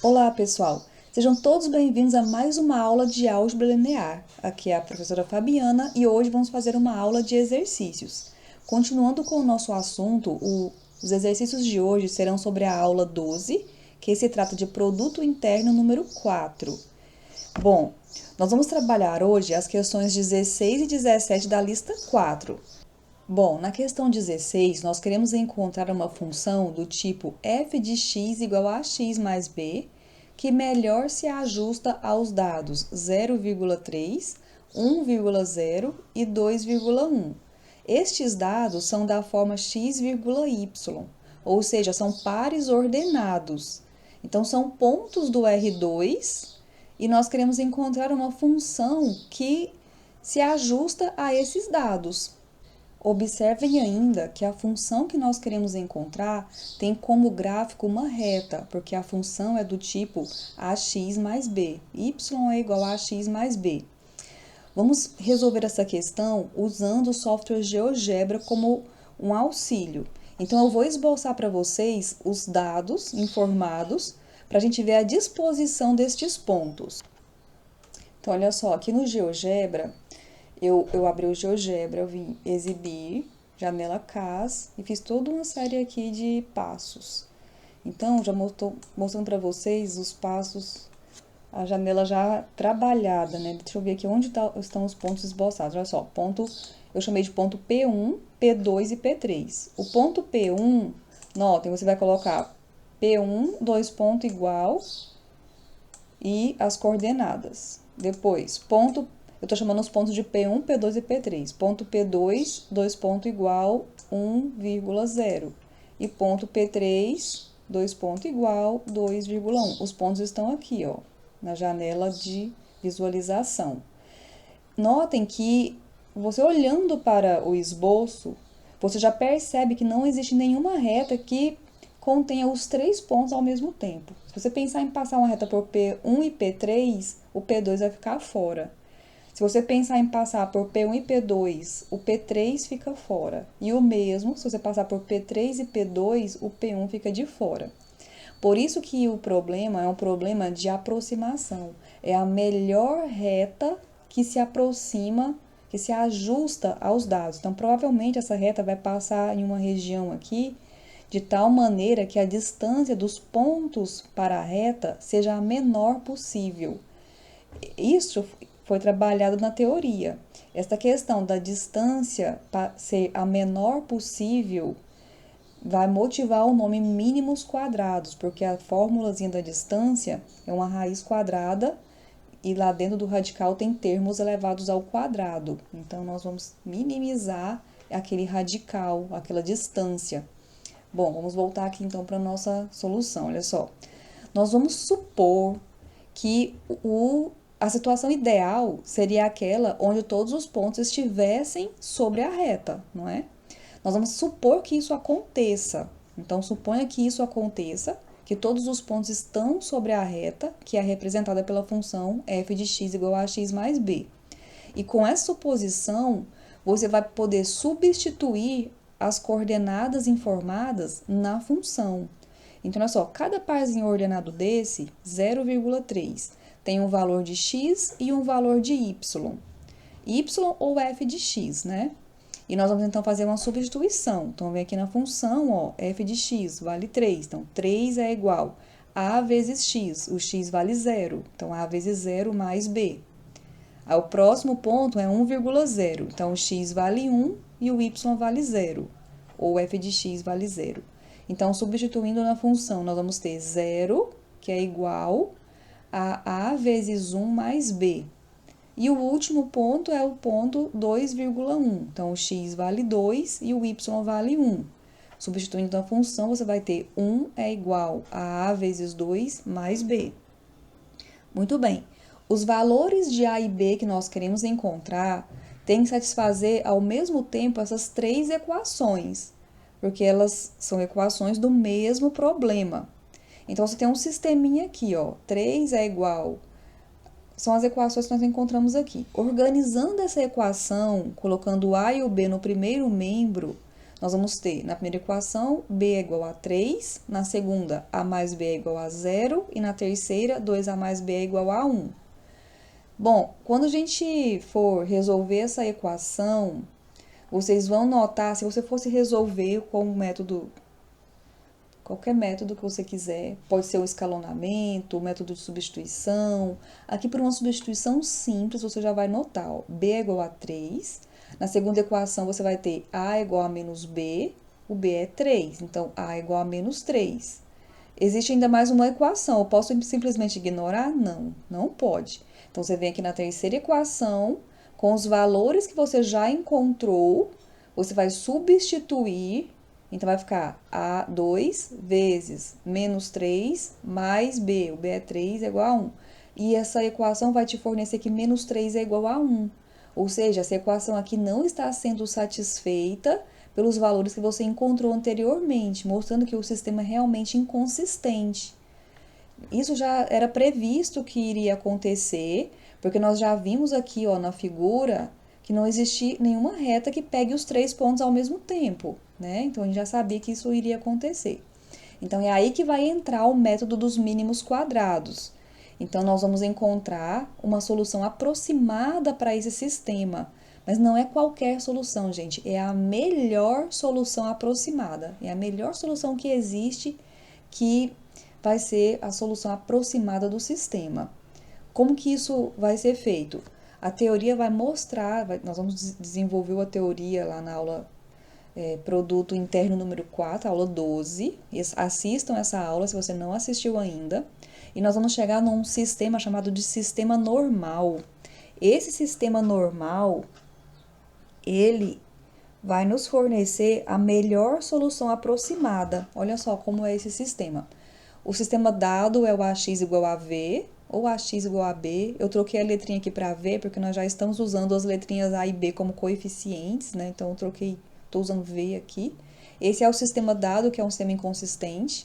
Olá, pessoal! Sejam todos bem-vindos a mais uma aula de álgebra linear. Aqui é a professora Fabiana e hoje vamos fazer uma aula de exercícios. Continuando com o nosso assunto, os exercícios de hoje serão sobre a aula 12, que se trata de produto interno número 4. Bom, nós vamos trabalhar hoje as questões 16 e 17 da lista 4. Bom, na questão 16, nós queremos encontrar uma função do tipo f de x igual a x mais b, que melhor se ajusta aos dados 0,3, 1,0 e 2,1. Estes dados são da forma x, y, ou seja, são pares ordenados. Então, são pontos do R2 e nós queremos encontrar uma função que se ajusta a esses dados. Observem ainda que a função que nós queremos encontrar tem como gráfico uma reta, porque a função é do tipo ax mais b, y é igual a ax mais b. Vamos resolver essa questão usando o software GeoGebra como um auxílio. Então, eu vou esboçar para vocês os dados informados para a gente ver a disposição destes pontos. Então, olha só, aqui no GeoGebra, eu abri o GeoGebra, eu vim exibir, janela CAS e fiz toda uma série aqui de passos. Então, já estou mostrando para vocês os passos, a janela já trabalhada, né? Deixa eu ver aqui onde estão os pontos esboçados. Olha só, ponto, eu chamei de ponto P1, P2 e P3. O ponto P1, notem, você vai colocar P1, dois ponto igual e as coordenadas. Depois, ponto, eu estou chamando os pontos de P1, P2 e P3. Ponto P2, dois ponto igual, 1,0. E ponto P3, dois ponto igual, 2,1. Os pontos estão aqui, ó, na janela de visualização. Notem que você olhando para o esboço, você já percebe que não existe nenhuma reta que contenha os três pontos ao mesmo tempo. Se você pensar em passar uma reta por P1 e P3, o P2 vai ficar fora. Se você pensar em passar por P1 e P2, o P3 fica fora. E o mesmo, se você passar por P3 e P2, o P1 fica de fora. Por isso que o problema é um problema de aproximação. É a melhor reta que se aproxima, que se ajusta aos dados. Então, provavelmente essa reta vai passar em uma região aqui de tal maneira que a distância dos pontos para a reta seja a menor possível. Isso foi trabalhado na teoria. Esta questão da distância ser a menor possível vai motivar o nome mínimos quadrados, porque a formulazinha da distância é uma raiz quadrada e lá dentro do radical tem termos elevados ao quadrado. Então, nós vamos minimizar aquele radical, aquela distância. Bom, vamos voltar aqui então para a nossa solução, olha só. Nós vamos supor que a situação ideal seria aquela onde todos os pontos estivessem sobre a reta, não é? Nós vamos supor que isso aconteça. Então, suponha que isso aconteça, que todos os pontos estão sobre a reta, que é representada pela função f de x igual a x mais b. E com essa suposição, você vai poder substituir as coordenadas informadas na função. Então, olha só, cada parzinho ordenado desse, 0,3, tem um valor de x e um valor de y. Y ou f de x, né? E nós vamos então fazer uma substituição. Então, vem aqui na função, ó, f de x vale 3. Então, 3 é igual a vezes x. O x vale 0. Então, a vezes 0 mais b. Aí, o próximo ponto é 1,0. Então, o x vale 1 e o y vale 0. Ou f de x vale 0. Então, substituindo na função, nós vamos ter 0, que é igual a vezes 1 mais b. E o último ponto é o ponto 2,1. Então, o x vale 2 e o y vale 1. Substituindo na função, você vai ter 1 é igual a vezes 2 mais b. Muito bem. Os valores de a e b que nós queremos encontrar têm que satisfazer ao mesmo tempo essas três equações, porque elas são equações do mesmo problema. Então, você tem um sisteminha aqui, ó. 3 é igual... São as equações que nós encontramos aqui. Organizando essa equação, colocando o a e o b no primeiro membro, Nós vamos ter, na primeira equação, b é igual a 3, na segunda, a mais b é igual a 0, e na terceira, 2a mais b é igual a 1. Bom, quando a gente for resolver essa equação, vocês vão notar, se você fosse resolver com o método, qualquer método que você quiser, pode ser o escalonamento, o método de substituição. Aqui, por uma substituição simples, você já vai notar, ó, b é igual a 3. Na segunda equação, você vai ter a igual a menos b, o b é 3, então a igual a menos 3. Existe ainda mais uma equação, eu posso simplesmente ignorar? Não, não pode. Então, você vem aqui na terceira equação, com os valores que você já encontrou, você vai substituir, então vai ficar A2 vezes menos 3 mais B, o B é 3 é igual a 1. E essa equação vai te fornecer que menos 3 é igual a 1. Ou seja, essa equação aqui não está sendo satisfeita pelos valores que você encontrou anteriormente, mostrando que o sistema é realmente inconsistente. Isso já era previsto que iria acontecer, porque nós já vimos aqui, ó, na figura que não existe nenhuma reta que pegue os 3 pontos ao mesmo tempo, né? Então, a gente já sabia que isso iria acontecer. Então, é aí que vai entrar o método dos mínimos quadrados. Então, nós vamos encontrar uma solução aproximada para esse sistema. Mas não é qualquer solução, gente. É a melhor solução aproximada. É a melhor solução que existe, que vai ser a solução aproximada do sistema. Como que isso vai ser feito? A teoria vai mostrar, nós vamos desenvolver a teoria lá na aula Produto Interno número 4, aula 12. Assistam essa aula se você não assistiu ainda. E nós vamos chegar num sistema chamado de sistema normal. Esse sistema normal, ele vai nos fornecer a melhor solução aproximada. Olha só como é esse sistema. O sistema dado é o AX igual a V, ou AX igual a B. Eu troquei a letrinha aqui para V, porque nós já estamos usando as letrinhas A e B como coeficientes, né? Então, eu estou usando V aqui. Esse é o sistema dado, que é um sistema inconsistente.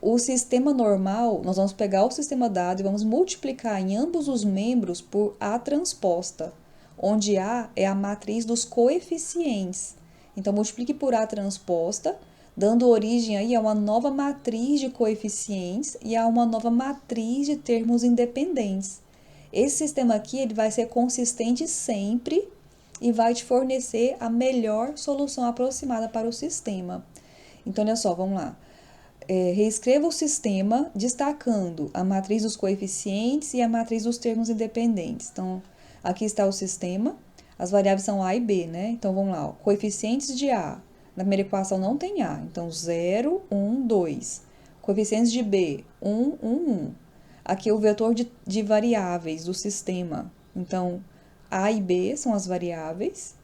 O sistema normal, nós vamos pegar o sistema dado e vamos multiplicar em ambos os membros por A transposta, onde A é a matriz dos coeficientes. Então, multiplique por A transposta, dando origem aí a uma nova matriz de coeficientes e a uma nova matriz de termos independentes. Esse sistema aqui, ele vai ser consistente sempre e vai te fornecer a melhor solução aproximada para o sistema. Então, olha só, vamos lá. Reescreva o sistema destacando a matriz dos coeficientes e a matriz dos termos independentes. Então, aqui está o sistema, as variáveis são A e B, né? Então, vamos lá, ó. Coeficientes de A. Na primeira equação não tem A, então 0, 1, 2. Coeficientes de B, 1, 1, 1. Aqui é o vetor de variáveis do sistema. Então, A e B são as variáveis.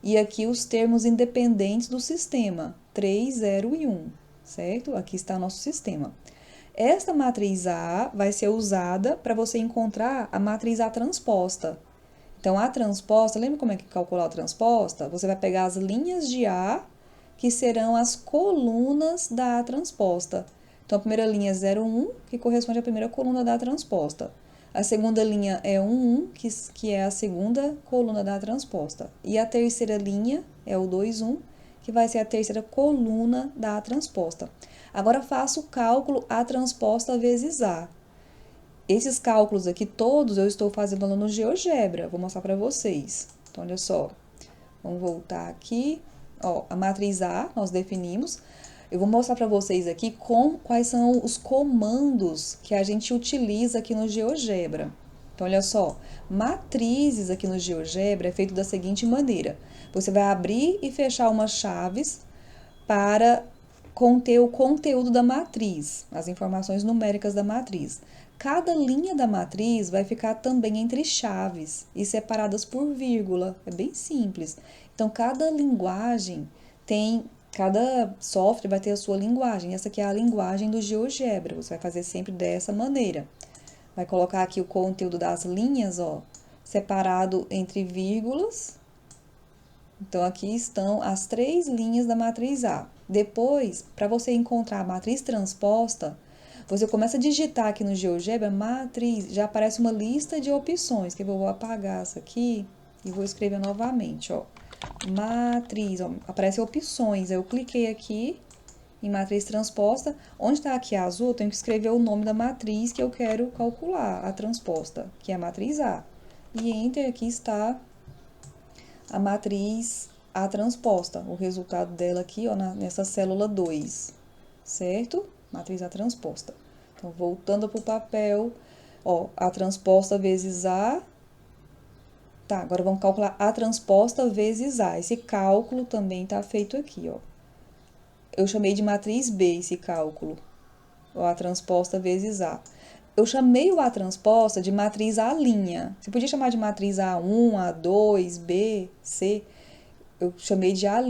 E aqui os termos independentes do sistema, 3, 0 e 1. Certo? Aqui está o nosso sistema. Esta matriz A vai ser usada para você encontrar a matriz A transposta. Então, A transposta, lembra como é que calcular a transposta? Você vai pegar as linhas de A, que serão as colunas da A transposta. Então, a primeira linha é 0, 1, que corresponde à primeira coluna da A transposta. A segunda linha é 1, 1, que é a segunda coluna da A transposta. E a terceira linha é o 2, 1, que vai ser a terceira coluna da A transposta. Agora, faça o cálculo A transposta vezes A. Esses cálculos aqui todos eu estou fazendo lá no GeoGebra. Vou mostrar para vocês. Então, olha só. Vamos voltar aqui. Ó, a matriz A nós definimos. Eu vou mostrar para vocês aqui quais são os comandos que a gente utiliza aqui no GeoGebra. Então, olha só. Matrizes aqui no GeoGebra é feito da seguinte maneira. Você vai abrir e fechar umas chaves para conter o conteúdo da matriz, as informações numéricas da matriz. Cada linha da matriz vai ficar também entre chaves e separadas por vírgula. É bem simples. Então, cada software vai ter a sua linguagem. Essa aqui é a linguagem do GeoGebra. Você vai fazer sempre dessa maneira. Vai colocar aqui o conteúdo das linhas, ó, separado entre vírgulas. Então, aqui estão as 3 linhas da matriz A. Depois, para você encontrar a matriz transposta, você começa a digitar aqui no GeoGebra matriz, já aparece uma lista de opções, que eu vou apagar essa aqui e vou escrever novamente, ó. matriz, ó, aparece opções, eu cliquei aqui em matriz transposta, onde está aqui azul, eu tenho que escrever o nome da matriz que eu quero calcular, a transposta, que é a matriz A. E Enter, aqui está a matriz A transposta, o resultado dela aqui, ó, nessa célula 2, certo? Matriz A transposta. Então, voltando para o papel, ó, A transposta vezes A. Tá, agora vamos calcular A transposta vezes A. Esse cálculo também está feito aqui, ó. Eu chamei de matriz B esse cálculo, o A transposta vezes A. Eu chamei o A transposta de matriz A'. Você podia chamar de matriz A1, A2, B, C. Eu chamei de A'.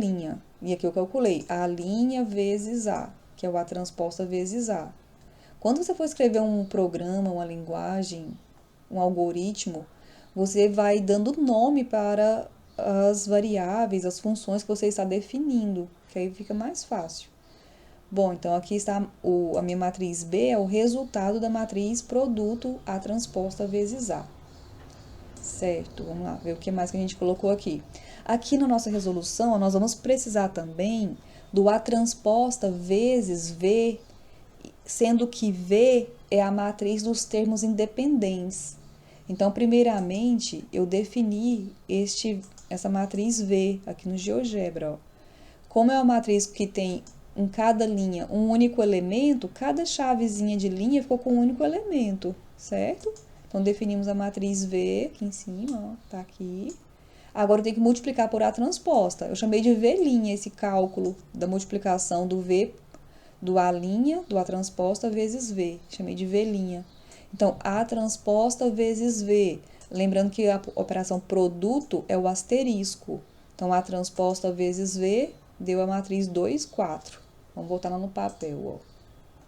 E aqui eu calculei A' vezes A, que é o A transposta vezes A. Quando você for escrever um programa, uma linguagem, um algoritmo, você vai dando nome para as variáveis, as funções que você está definindo, que aí fica mais fácil. Bom, então aqui está a minha matriz B, é o resultado da matriz produto A transposta vezes A. Certo, vamos lá, ver o que mais que a gente colocou aqui. Aqui na nossa resolução, nós vamos precisar também do A transposta vezes V, sendo que V é a matriz dos termos independentes. Então, primeiramente, eu defini essa matriz V aqui no GeoGebra, ó. Como é uma matriz que tem em cada linha um único elemento, cada chavezinha de linha ficou com um único elemento, certo? Então, definimos a matriz V aqui em cima, ó, tá aqui. Agora, eu tenho que multiplicar por A transposta. Eu chamei de V' esse cálculo da multiplicação do V, do A', do A transposta vezes V. Chamei de V'. Então, A transposta vezes V. Lembrando que a operação produto é o asterisco. Então, A transposta vezes V deu a matriz 2, 4. Vamos voltar lá no papel, ó.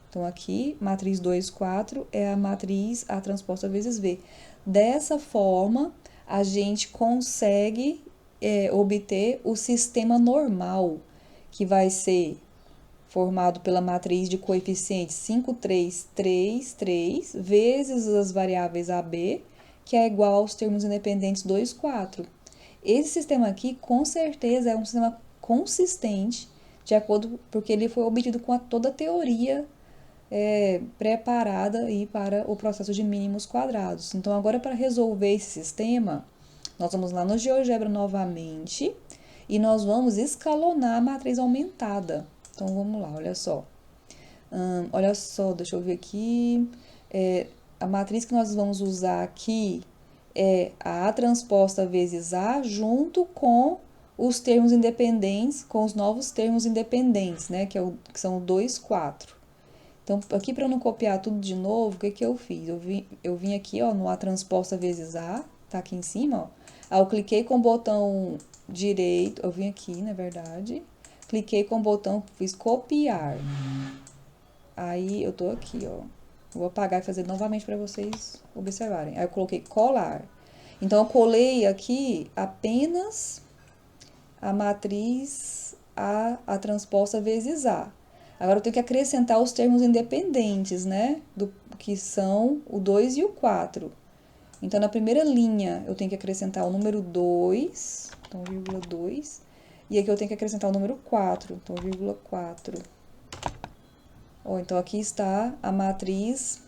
Então, aqui, matriz 2, 4 é a matriz A transposta vezes V. Dessa forma, a gente consegue obter o sistema normal, que vai ser formado pela matriz de coeficientes 5, 3, 3, 3, vezes as variáveis AB, que é igual aos termos independentes 2, 4. Esse sistema aqui, com certeza, é um sistema consistente, de acordo, porque ele foi obtido com toda a teoria preparada aí para o processo de mínimos quadrados. Então, agora, para resolver esse sistema, nós vamos lá no GeoGebra novamente e nós vamos escalonar a matriz aumentada. Então, vamos lá, olha só. Olha só, deixa eu ver aqui. A matriz que nós vamos usar aqui é a A transposta vezes A junto com os termos independentes, com os novos termos independentes, né? Que são 2, 4. Então, aqui para eu não copiar tudo de novo, o que eu fiz? Eu vim aqui, ó, no A transposta vezes A, tá aqui em cima, ó. Aí eu cliquei com o botão direito, eu vim aqui, na verdade, cliquei com o botão, fiz copiar. Aí eu tô aqui, ó. Vou apagar e fazer novamente para vocês observarem. Aí eu coloquei colar. Então, eu colei aqui apenas a matriz A transposta vezes A. Agora, eu tenho que acrescentar os termos independentes, né? Que são o 2 e o 4. Então, na primeira linha, eu tenho que acrescentar o número 2, então, vírgula 2. E aqui eu tenho que acrescentar o número 4, então, vírgula 4. Ó, então, aqui está a matriz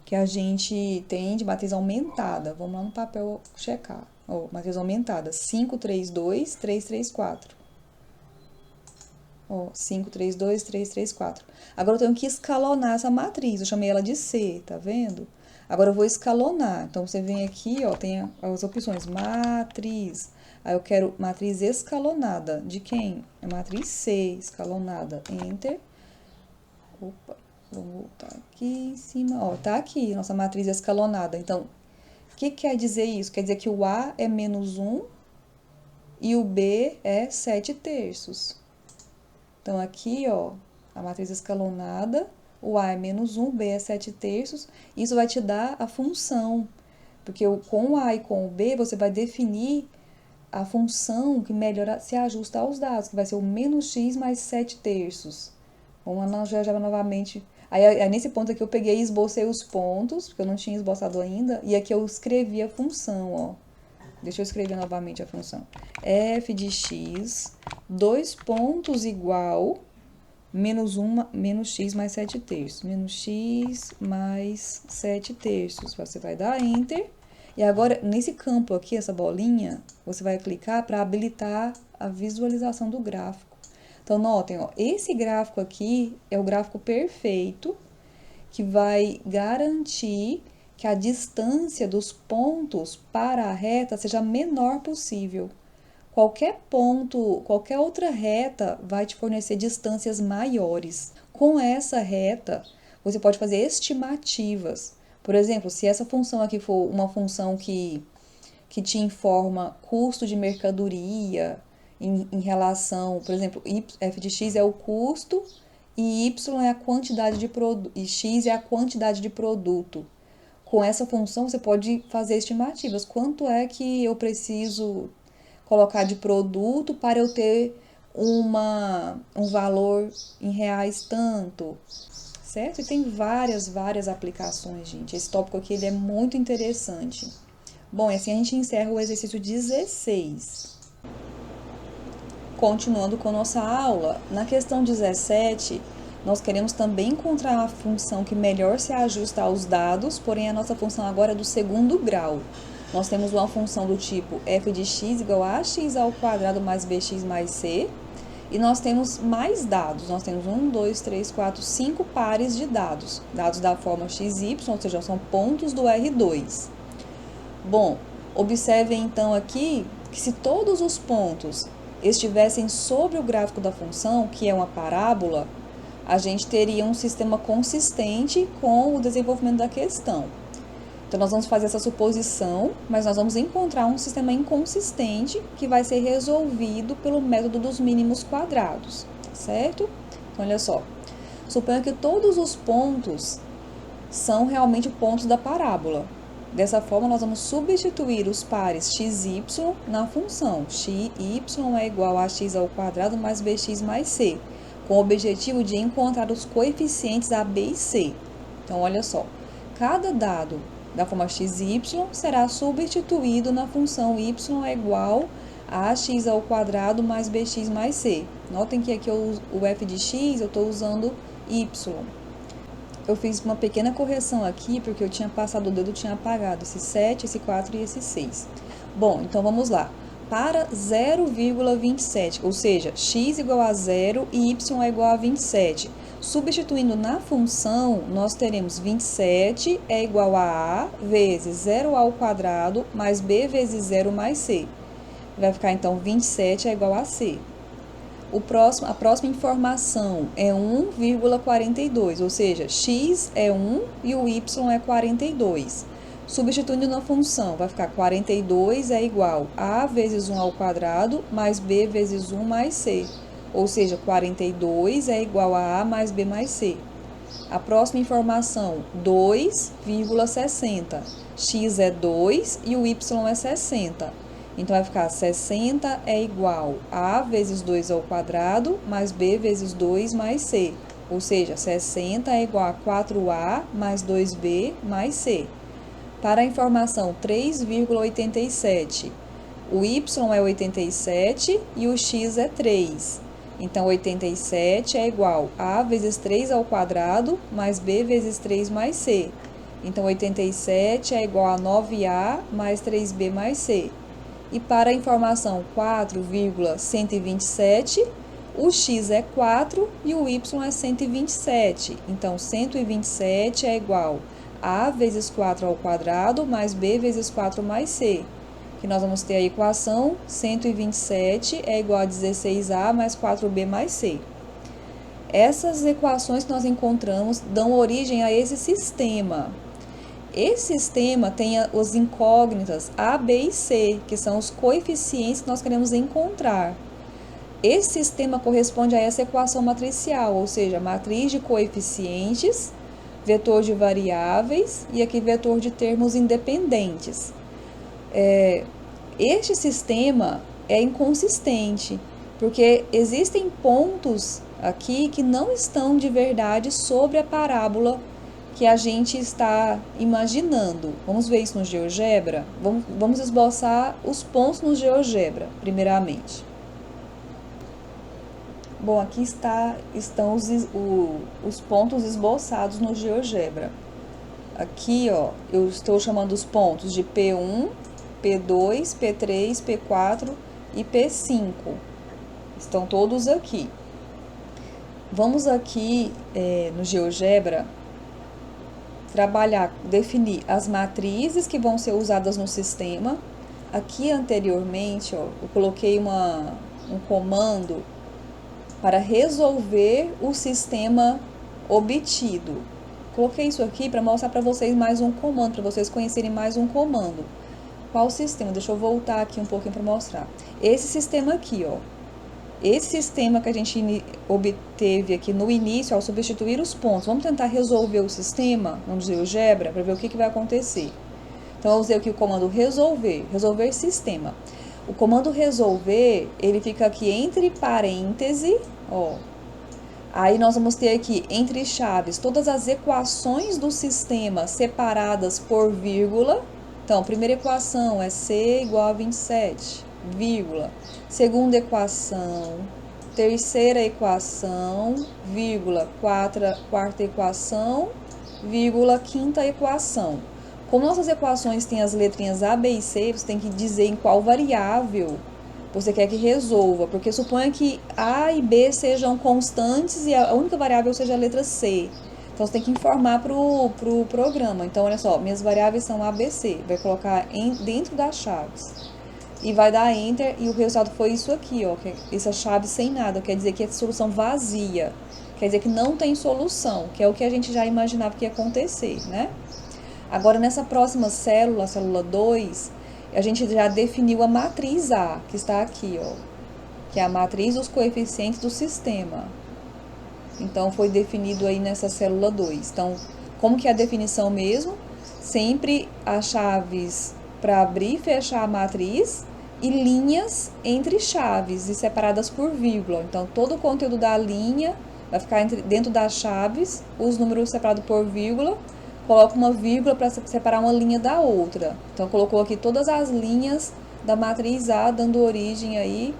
que a gente tem de matriz aumentada. Vamos lá no papel checar. Ó, matriz aumentada, 5, 3, 2, 3, 3, 4. Ó, 5, 3, 2, 3, 3, 4. Agora, eu tenho que escalonar essa matriz. Eu chamei ela de C, tá vendo? Agora, eu vou escalonar. Então, você vem aqui, ó, tem as opções. Matriz. Aí, eu quero matriz escalonada. De quem? É matriz C, escalonada. Enter. Opa, vamos voltar aqui em cima. Ó, tá aqui, nossa matriz escalonada. Então, o que quer dizer isso? Quer dizer que o A é menos 1 e o B é 7 terços. Então, aqui, ó, a matriz escalonada, o A é menos 1, o B é 7 terços. Isso vai te dar a função, porque com o A e com o B, você vai definir a função que melhor se ajusta aos dados, que vai ser o menos x mais 7 terços. Vamos lá, já novamente. Aí, nesse ponto aqui, eu peguei e esbocei os pontos, porque eu não tinha esboçado ainda, e aqui eu escrevi a função, ó. Deixa eu escrever novamente a função. F de x, 2 pontos igual, menos x mais 7 terços. Menos x mais 7 terços. Você vai dar Enter. E agora, nesse campo aqui, essa bolinha, você vai clicar para habilitar a visualização do gráfico. Então, notem, ó, esse gráfico aqui é o gráfico perfeito que vai garantir que a distância dos pontos para a reta seja a menor possível. Qualquer ponto, qualquer outra reta vai te fornecer distâncias maiores. Com essa reta, você pode fazer estimativas. Por exemplo, se essa função aqui for uma função que te informa custo de mercadoria em relação, por exemplo, f de x é o custo e y é a quantidade de produto, e x é a quantidade de produto. Com essa função, você pode fazer estimativas. Quanto é que eu preciso colocar de produto para eu ter um valor em reais tanto, certo? E tem várias aplicações, gente. Esse tópico aqui ele é muito interessante. Bom, e assim a gente encerra o exercício 16. Continuando com nossa aula, na questão 17, nós queremos também encontrar a função que melhor se ajusta aos dados, porém a nossa função agora é do segundo grau. Nós temos uma função do tipo f de x igual a x ao quadrado mais bx mais c. E nós temos mais dados. Nós temos 1, 2, 3, 4, 5 pares de dados. Dados da forma xy, ou seja, são pontos do R2. Bom, observem então aqui que se todos os pontos estivessem sobre o gráfico da função, que é uma parábola, a gente teria um sistema consistente com o desenvolvimento da questão. Então, nós vamos fazer essa suposição, mas nós vamos encontrar um sistema inconsistente que vai ser resolvido pelo método dos mínimos quadrados, certo? Então, olha só. Suponha que todos os pontos são realmente pontos da parábola. Dessa forma, nós vamos substituir os pares x e y na função. Xy é igual a x ao quadrado mais bx mais c, com o objetivo de encontrar os coeficientes a, b e c. Então, olha só. Cada dado da forma xy será substituído na função y é igual a x ao quadrado mais bx mais c. Notem que aqui o f de x eu estou usando y. Eu fiz uma pequena correção aqui, porque eu tinha passado o dedo e tinha apagado esse 7, esse 4 e esse 6. Bom, então vamos lá. Para 0,27, ou seja, x igual a 0 e y é igual a 27. Substituindo na função, nós teremos 27 é igual a vezes 0 ao quadrado mais b vezes 0 mais c. Vai ficar, então, 27 é igual a c. A próxima informação é 1,42, ou seja, x é 1 e o y é 42. Substituindo na função, vai ficar 42 é igual a a vezes 1 ao quadrado mais b vezes 1 mais c. Ou seja, 42 é igual a A mais B mais C. A próxima informação, 2,60. X é 2 e o Y é 60. Então, vai ficar 60 é igual a A vezes 2 ao quadrado mais B vezes 2 mais C. Ou seja, 60 é igual a 4A mais 2B mais C. Para a informação 3,87, o Y é 87 e o X é 3. Então, 87 é igual a vezes 3 ao quadrado mais b vezes 3 mais c. Então, 87 é igual a 9a mais 3b mais c. E para a informação 4,127, o x é 4 e o y é 127. Então, 127 é igual a vezes 4 ao quadrado mais b vezes 4 mais c. Que nós vamos ter a equação 127 é igual a 16a mais 4b mais c. Essas equações que nós encontramos dão origem a esse sistema. Esse sistema tem as incógnitas a, b e c, que são os coeficientes que nós queremos encontrar. Esse sistema corresponde a essa equação matricial, ou seja, matriz de coeficientes, vetor de variáveis e aqui vetor de termos independentes. Este sistema é inconsistente, porque existem pontos aqui que não estão de verdade sobre a parábola que a gente está imaginando. Vamos ver isso no GeoGebra? Vamos esboçar os pontos no GeoGebra, primeiramente. Bom, aqui estão os pontos esboçados no GeoGebra. Aqui, ó, eu estou chamando os pontos de P1, P2, P3, P4 e P5. Estão todos aqui. Vamos aqui no GeoGebra trabalhar, definir as matrizes que vão ser usadas no sistema. Aqui anteriormente, ó, eu coloquei um comando para resolver o sistema obtido. Coloquei isso aqui para mostrar para vocês mais um comando, para vocês conhecerem mais um comando. Qual sistema? Deixa eu voltar aqui um pouquinho para mostrar. Esse sistema aqui, ó. Esse sistema que a gente obteve aqui no início, ao substituir os pontos. Vamos tentar resolver o sistema no GeoGebra para ver o que vai acontecer. Então, eu usei aqui o comando resolver sistema. O comando resolver, ele fica aqui entre parênteses, ó. Aí nós vamos ter aqui, entre chaves, todas as equações do sistema separadas por vírgula. Então, a primeira equação é C igual a 27, vírgula. Segunda equação, terceira equação, vírgula. Quarta equação, vírgula. Quinta equação. Como nossas equações têm as letrinhas A, B e C, você tem que dizer em qual variável você quer que resolva, porque suponha que A e B sejam constantes e a única variável seja a letra C. Então, você tem que informar para o programa. Então, olha só, minhas variáveis são A, B, C. Vai colocar dentro das chaves. E vai dar Enter, e o resultado foi isso aqui, ó. Essa chave sem nada, quer dizer que é solução vazia. Quer dizer que não tem solução, que é o que a gente já imaginava que ia acontecer, né? Agora, nessa próxima célula, a célula 2, a gente já definiu a matriz A, que está aqui, ó. Que é a matriz dos coeficientes do sistema. Então, foi definido aí nessa célula 2. Então, como que é a definição mesmo? Sempre as chaves para abrir e fechar a matriz e linhas entre chaves e separadas por vírgula. Então, todo o conteúdo da linha vai ficar dentro das chaves, os números separados por vírgula, coloca uma vírgula para separar uma linha da outra. Então, colocou aqui todas as linhas da matriz A, dando origem aí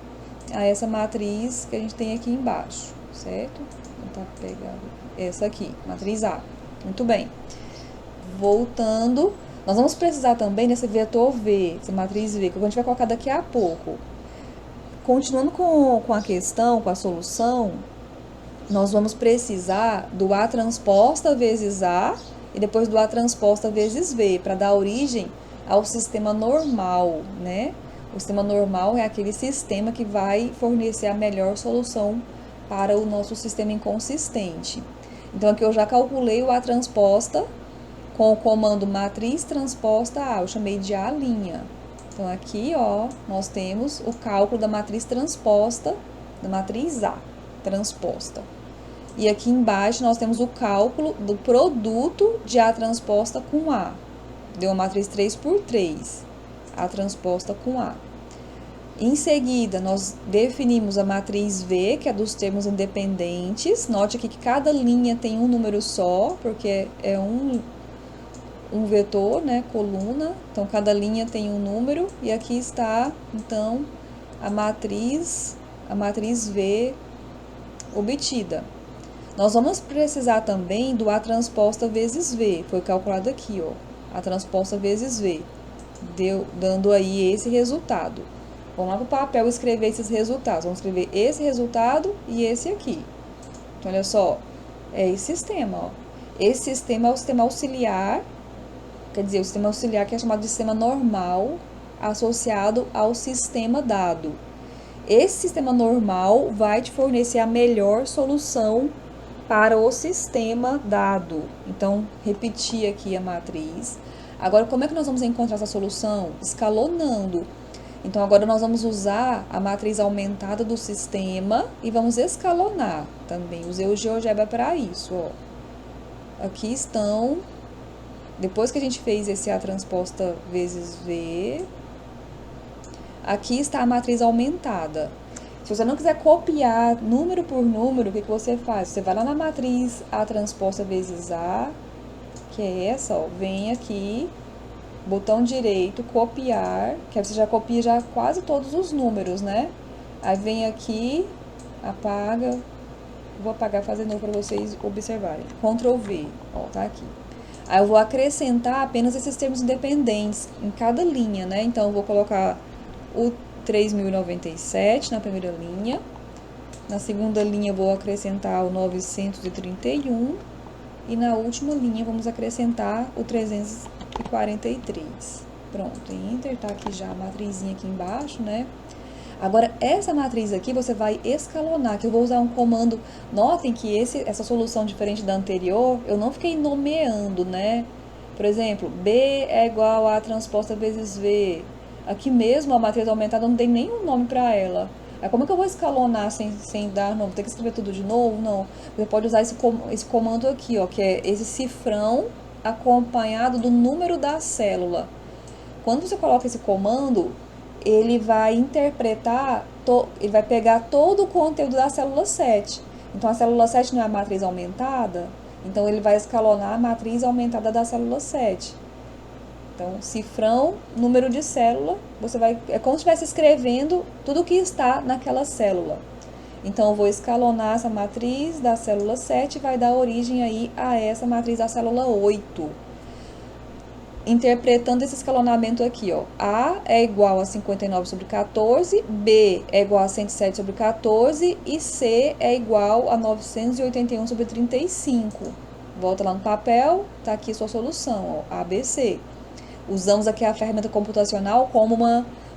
a essa matriz que a gente tem aqui embaixo, certo? Vou tentar pegar essa aqui, matriz A. Muito bem. Voltando, nós vamos precisar também desse vetor V, essa matriz V, que a gente vai colocar daqui a pouco. Continuando com a questão, com a solução, nós vamos precisar do A transposta vezes A e depois do A transposta vezes V, para dar origem ao sistema normal, né? O sistema normal é aquele sistema que vai fornecer a melhor solução para o nosso sistema inconsistente. Então, aqui eu já calculei o A transposta com o comando matriz transposta A, eu chamei de A'. Então, aqui, ó, nós temos o cálculo da matriz transposta, da matriz A transposta. E aqui embaixo nós temos o cálculo do produto de A transposta com A. Deu uma matriz 3 por 3, A transposta com A. Em seguida, nós definimos a matriz V, que é dos termos independentes. Note aqui que cada linha tem um número só, porque é um vetor, né, coluna. Então, cada linha tem um número. E aqui está, então, a matriz V obtida. Nós vamos precisar também do A transposta vezes V. Foi calculado aqui, ó. A transposta vezes V. Dando aí esse resultado. Vamos lá para o papel escrever esses resultados. Vamos escrever esse resultado e esse aqui. Então, olha só. É esse sistema, ó. Esse sistema é o sistema auxiliar. Quer dizer, o sistema auxiliar que é chamado de sistema normal associado ao sistema dado. Esse sistema normal vai te fornecer a melhor solução para o sistema dado. Então, repetir aqui a matriz. Agora, como é que nós vamos encontrar essa solução? Escalonando. Então, agora nós vamos usar a matriz aumentada do sistema e vamos escalonar também. Usei o GeoGebra para isso, ó. Aqui estão, depois que a gente fez esse A transposta vezes V, aqui está a matriz aumentada. Se você não quiser copiar número por número, o que você faz? Você vai lá na matriz A transposta vezes A, que é essa, ó. Vem aqui, botão direito, copiar, que aí você já copia já quase todos os números, né? Aí vem aqui, apaga, vou apagar e fazer novo para vocês observarem. Ctrl V, ó, tá aqui. Aí eu vou acrescentar apenas esses termos independentes em cada linha, né? Então eu vou colocar o 3097 na primeira linha. Na segunda linha eu vou acrescentar o 931 e na última linha vamos acrescentar o 343. Pronto, Enter, tá aqui já a matrizinha aqui embaixo, né? Agora, essa matriz aqui você vai escalonar, que eu vou usar um comando. Notem que essa solução diferente da anterior, eu não fiquei nomeando, né? Por exemplo, B é igual a transposta vezes V. Aqui mesmo, a matriz aumentada não tem nenhum nome para ela. Aí como é que eu vou escalonar sem dar nome? Tem que escrever tudo de novo? Não. Você pode usar esse comando aqui, ó, que é esse cifrão acompanhado do número da célula. Quando você coloca esse comando, ele vai interpretar, ele vai pegar todo o conteúdo da célula 7. Então, a célula 7 não é a matriz aumentada, então ele vai escalonar a matriz aumentada da célula 7. Então, cifrão, número de célula, você vai, é como se estivesse escrevendo tudo o que está naquela célula. Então, eu vou escalonar essa matriz da célula 7 e vai dar origem aí a essa matriz da célula 8. Interpretando esse escalonamento aqui, ó. A é igual a 59 sobre 14, B é igual a 107 sobre 14 e C é igual a 981 sobre 35. Volta lá no papel, tá aqui a sua solução, ó, ABC. Usamos aqui a ferramenta computacional como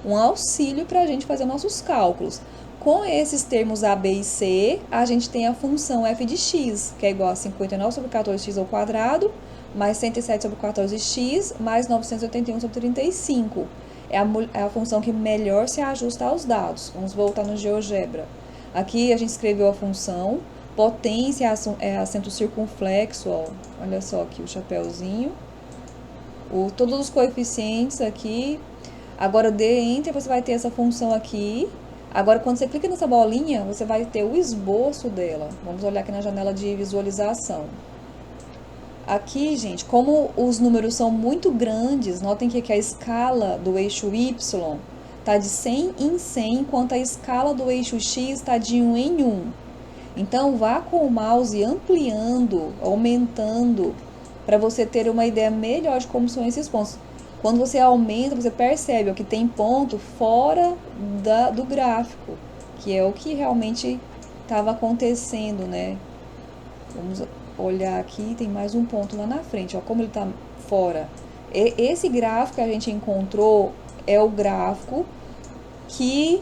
um auxílio para a gente fazer nossos cálculos. Com esses termos A, B e C, a gente tem a função f de x, que é igual a 59 sobre 14x ao quadrado, mais 107 sobre 14x, mais 981 sobre 35. É a função que melhor se ajusta aos dados. Vamos voltar no GeoGebra. Aqui a gente escreveu a função. Potência é acento circunflexo, ó. Olha só aqui o chapéuzinho. Todos os coeficientes aqui. Agora, dê Enter, você vai ter essa função aqui. Agora, quando você clica nessa bolinha, você vai ter o esboço dela. Vamos olhar aqui na janela de visualização. Aqui, gente, como os números são muito grandes, notem que aqui a escala do eixo Y está de 100 em 100, enquanto a escala do eixo X está de 1 em 1. Então, vá com o mouse ampliando, aumentando, para você ter uma ideia melhor de como são esses pontos. Quando você aumenta, você percebe ó, que tem ponto fora do gráfico, que é o que realmente estava acontecendo, né? Vamos olhar aqui, tem mais um ponto lá na frente, ó, como ele está fora. Esse gráfico que a gente encontrou é o gráfico que,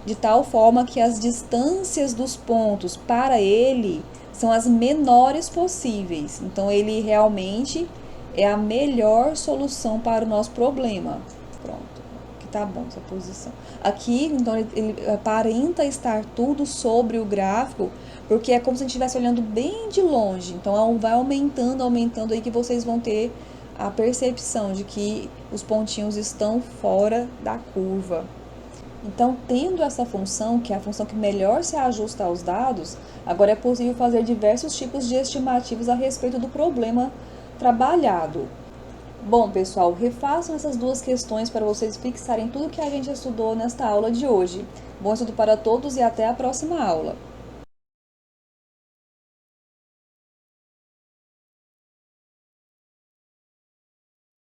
de tal forma que as distâncias dos pontos para ele são as menores possíveis. Então, ele realmente é a melhor solução para o nosso problema. Pronto, que tá bom essa posição. Aqui, então, ele aparenta estar tudo sobre o gráfico, porque é como se a gente estivesse olhando bem de longe. Então, vai aumentando, aumentando aí que vocês vão ter a percepção de que os pontinhos estão fora da curva. Então, tendo essa função, que é a função que melhor se ajusta aos dados, agora é possível fazer diversos tipos de estimativas a respeito do problema trabalhado. Bom, pessoal, refaçam essas duas questões para vocês fixarem tudo que a gente estudou nesta aula de hoje. Bom estudo para todos e até a próxima aula!